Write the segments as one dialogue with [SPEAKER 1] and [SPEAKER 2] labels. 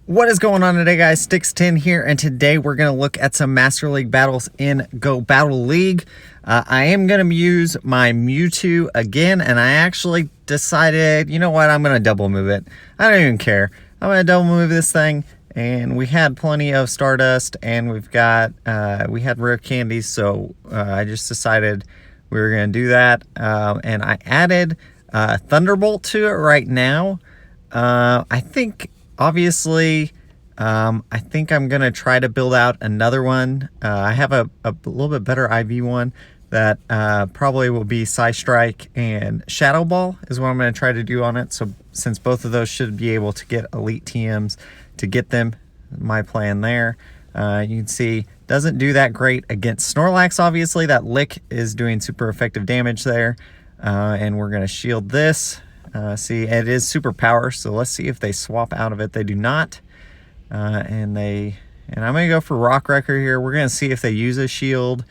[SPEAKER 1] What is going on today, guys? Stix10 here, and today we're going to look at some Master League battles in Go Battle League. I am going to use my Mewtwo again, and I actually decided, you know what, I'm going to double move it. I don't even care. I'm going to double move this thing, and we had plenty of Stardust, and we had rare candies, so I just decided we were going to do that, and I added Thunderbolt to it right now. I think... Obviously, I think I'm going to try to build out another one. I have a little bit better IV one that probably will be psystrike and shadowball is what I'm going to try to do on it. So since both of those should be able to get elite TMs to get them, my plan there. You can see doesn't do that great against Snorlax, obviously. That lick is doing super effective damage there. And we're going to shield this. See, it is super power, so let's see if they swap out of it. They do not. And I'm going to go for Rock Wrecker here. We're going to see if they use a shield.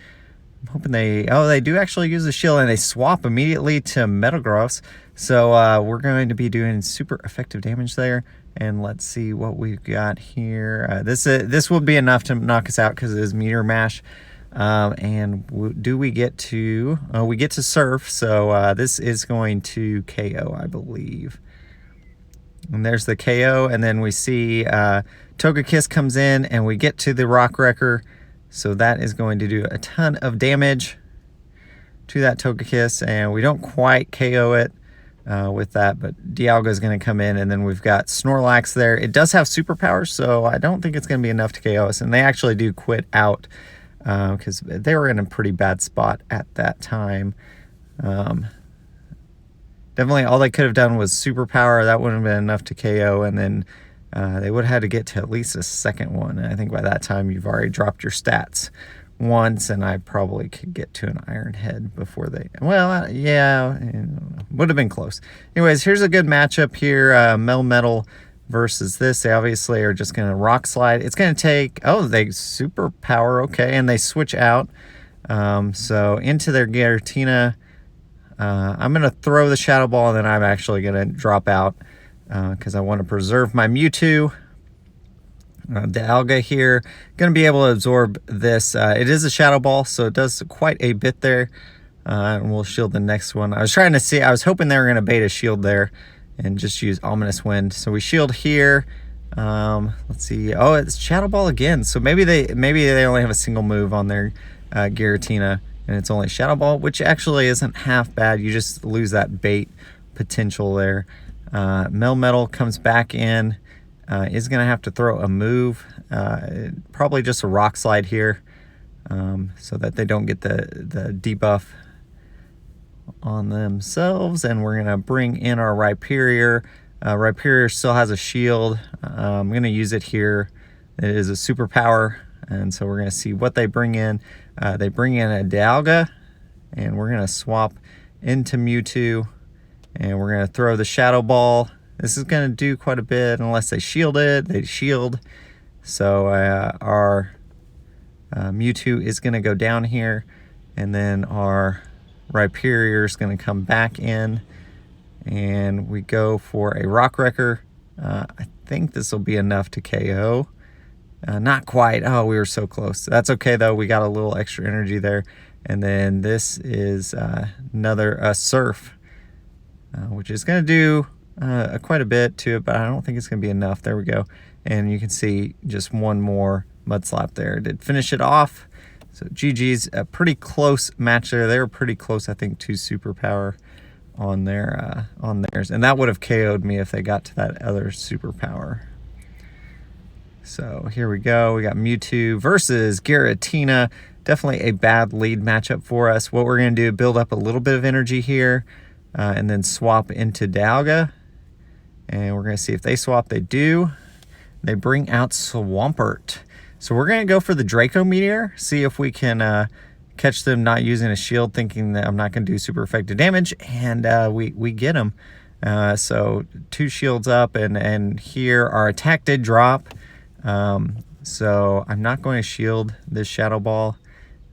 [SPEAKER 1] I'm hoping they do actually use a shield, and they swap immediately to Metagross. So we're going to be doing super effective damage there. And let's see what we've got here. This will be enough to knock us out because it is Meteor Mash. Do we get to... we get to Surf, so this is going to KO, I believe. And there's the KO, and then we see Togekiss comes in, and we get to the Rock Wrecker. So that is going to do a ton of damage to that Togekiss, and we don't quite KO it with that, but Dialga is going to come in, and then we've got Snorlax there. It does have superpowers, so I don't think it's going to be enough to KO us, and they actually do quit out because they were in a pretty bad spot at that time. Definitely all they could have done was superpower. That wouldn't have been enough to KO, and then they would have had to get to at least a second one. And I think by that time you've already dropped your stats once, and I probably could get to an Iron Head before they... Well, yeah, would have been close. Anyways, here's a good matchup here. Melmetal versus this. They obviously are just going to Rock Slide. It's going to take... Oh, they superpower. Okay, and they switch out. So into their Giratina. I'm going to throw the Shadow Ball, and then I'm actually going to drop out because I want to preserve my Mewtwo. Dialga here. Going to be able to absorb this. It is a Shadow Ball, so it does quite a bit there. And we'll shield the next one. I was trying to see... I was hoping they were going to bait a shield there and just use Ominous Wind. So we shield here. Let's see. Oh, it's Shadow Ball again. So maybe they only have a single move on their Giratina, and it's only Shadow Ball, which actually isn't half bad. You just lose that bait potential there. Melmetal comes back in. Is going to have to throw a move. Probably just a Rock Slide here, so that they don't get the debuff on themselves. And we're going to bring in our Rhyperior. Rhyperior still has a shield. I'm going to use it here. It is a superpower, and so we're going to see what they bring in. They bring in a Dialga, and we're going to swap into Mewtwo, and we're going to throw the Shadow Ball. This is going to do quite a bit unless they shield it. They shield. So our Mewtwo is going to go down here, and then our Rhyperior is going to come back in, and we go for a Rock Wrecker. I think this will be enough to KO. Not quite. Oh, we were so close. That's okay, though. We got a little extra energy there. And then this is another Surf, which is going to do quite a bit to it, but I don't think it's going to be enough. There we go. And you can see just one more Mud Slap there. Did finish it off. So GG's. A pretty close match there. They were pretty close, I think, to superpower on theirs. And that would have KO'd me if they got to that other superpower. So here we go. We got Mewtwo versus Giratina. Definitely a bad lead matchup for us. What we're going to do, build up a little bit of energy here, and then swap into Dialga. And we're going to see if they swap. They do. They bring out Swampert. So we're going to go for the Draco Meteor, see if we can catch them not using a shield, thinking that I'm not going to do super effective damage, and we get them. So 2 shields up, and here our attack did drop. So I'm not going to shield this Shadow Ball,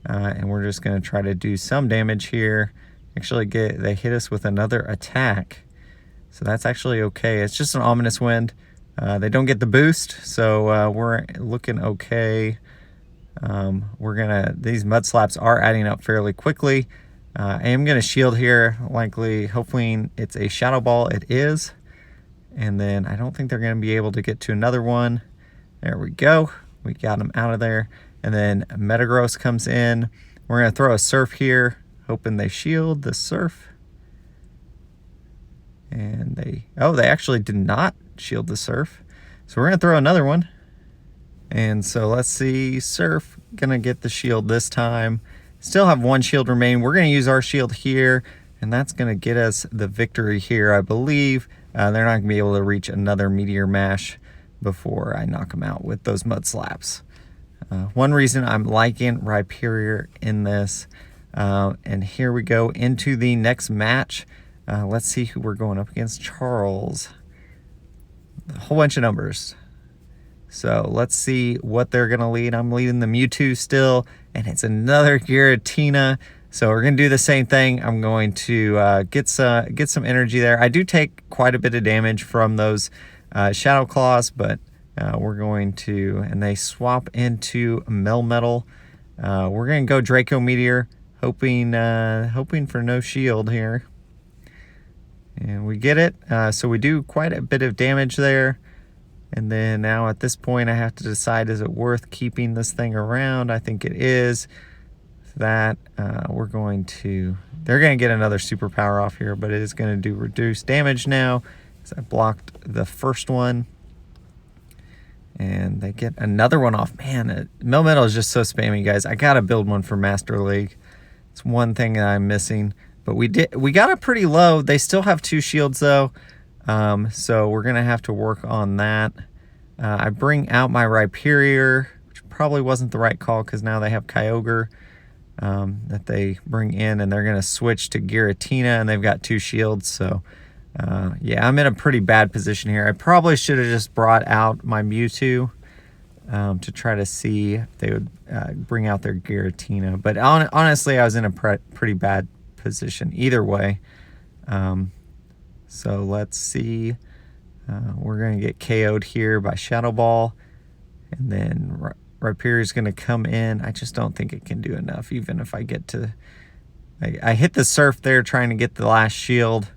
[SPEAKER 1] and we're just going to try to do some damage here. Actually, they hit us with another attack. So that's actually okay. It's just an Ominous Wind. They don't get the boost, so we're looking okay. These mud slaps are adding up fairly quickly. I am gonna shield here, hopefully it's a shadow ball. It is. And then I don't think they're gonna be able to get to another one. There we go. We got them out of there. And then Metagross comes in. We're gonna throw a surf here, hoping they shield the surf. And they actually did not shield the surf. So we're gonna throw another one. And so let's see, surf gonna get the shield this time. Still have one shield remaining. We're gonna use our shield here, and that's gonna get us the victory here, I believe. They're not gonna be able to reach another Meteor Mash before I knock them out with those mud slaps. One reason I'm liking Rhyperior in this. And here we go into the next match. Let's see who we're going up against. Charles. A whole bunch of numbers. So let's see what they're going to lead. I'm leading the Mewtwo still, and it's another Giratina. So we're going to do the same thing. I'm going to get some energy there. I do take quite a bit of damage from those Shadow Claws, but we're going to, and they swap into Melmetal. We're going to go Draco Meteor, hoping for no shield here. And we get it. So we do quite a bit of damage there. And then now at this point, I have to decide, is it worth keeping this thing around? I think it is. That they're going to get another superpower off here, but it is going to do reduced damage now because I blocked the first one. And they get another one off. Man, Melmetal is just so spammy, guys. I got to build one for Master League. It's one thing that I'm missing. But we got it pretty low. They still have 2 shields, though. So we're going to have to work on that. I bring out my Rhyperior, which probably wasn't the right call because now they have Kyogre that they bring in, and they're going to switch to Giratina, and they've got 2 shields. So, yeah, I'm in a pretty bad position here. I probably should have just brought out my Mewtwo to try to see if they would bring out their Giratina. But honestly, I was in a pretty bad position either way. So let's see. We're going to get KO'd here by Shadow Ball. And then Rhyperior is going to come in. I just don't think it can do enough, even if I get to... I hit the surf there trying to get the last shield.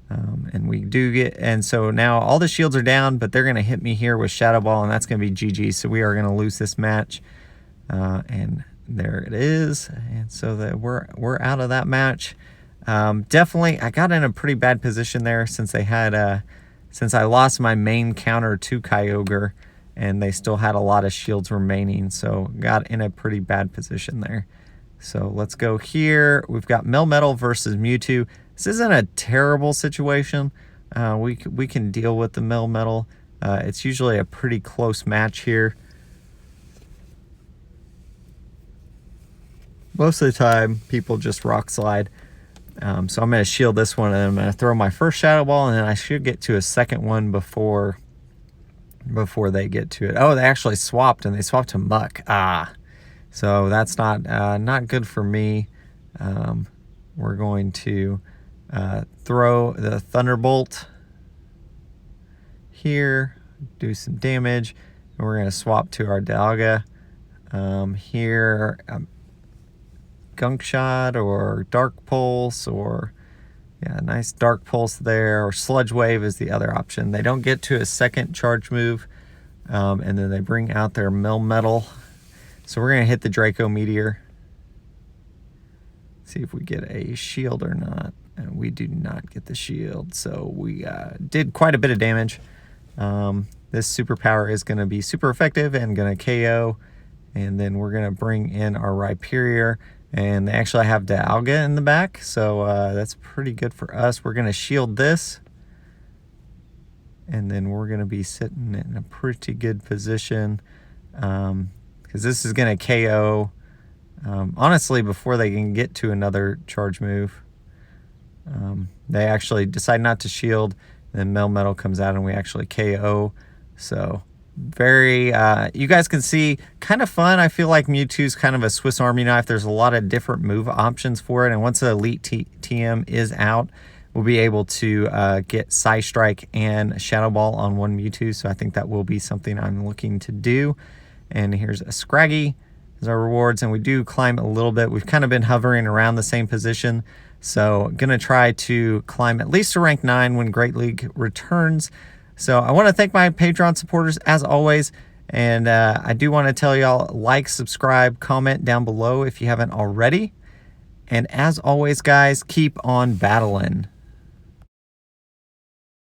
[SPEAKER 1] And we do get... And so now all the shields are down, but they're going to hit me here with Shadow Ball, and that's going to be GG. So we are going to lose this match. And there it is. And so that we're out of that match. Definitely, I got in a pretty bad position there since they had, since I lost my main counter to Kyogre, and they still had a lot of shields remaining, so got in a pretty bad position there. So let's go here. We've got Melmetal versus Mewtwo. This isn't a terrible situation. We can deal with the Melmetal. It's usually a pretty close match here. Most of the time, people just rock slide. So I'm going to shield this one, and I'm going to throw my first Shadow Ball, and then I should get to a second one before they get to it. Oh, they actually swapped, and they swapped to Muck. So that's not good for me. We're going to throw the Thunderbolt here, do some damage, and we're going to swap to our Dialga here. Gunk Shot or Dark Pulse, or yeah, nice Dark Pulse there, or Sludge Wave is the other option. They don't get to a second charge move, and then they bring out their Melmetal. So we're going to hit the Draco Meteor. See if we get a shield or not. And we do not get the shield, so we did quite a bit of damage. This superpower is going to be super effective and going to KO, and then we're going to bring in our Rhyperior. And they actually have Dialga in the back, so that's pretty good for us. We're going to shield this. And then we're going to be sitting in a pretty good position. Because this is going to KO, honestly, before they can get to another charge move. They actually decide not to shield. Then Melmetal comes out and we actually KO. So... very you guys can see, kind of fun. I feel like Mewtwo's kind of a Swiss Army knife. There's a lot of different move options for it, and once the Elite TM is out, we'll be able to get psystrike and shadowball on one Mewtwo. So I think that will be something I'm looking to do. And here's a Scraggy as our rewards, and we do climb a little bit. We've kind of been hovering around the same position, so gonna try to climb at least to rank 9 when Great League returns. So I want to thank my Patreon supporters as always, and I do want to tell y'all, like, subscribe, comment down below if you haven't already. And as always, guys, keep on battling.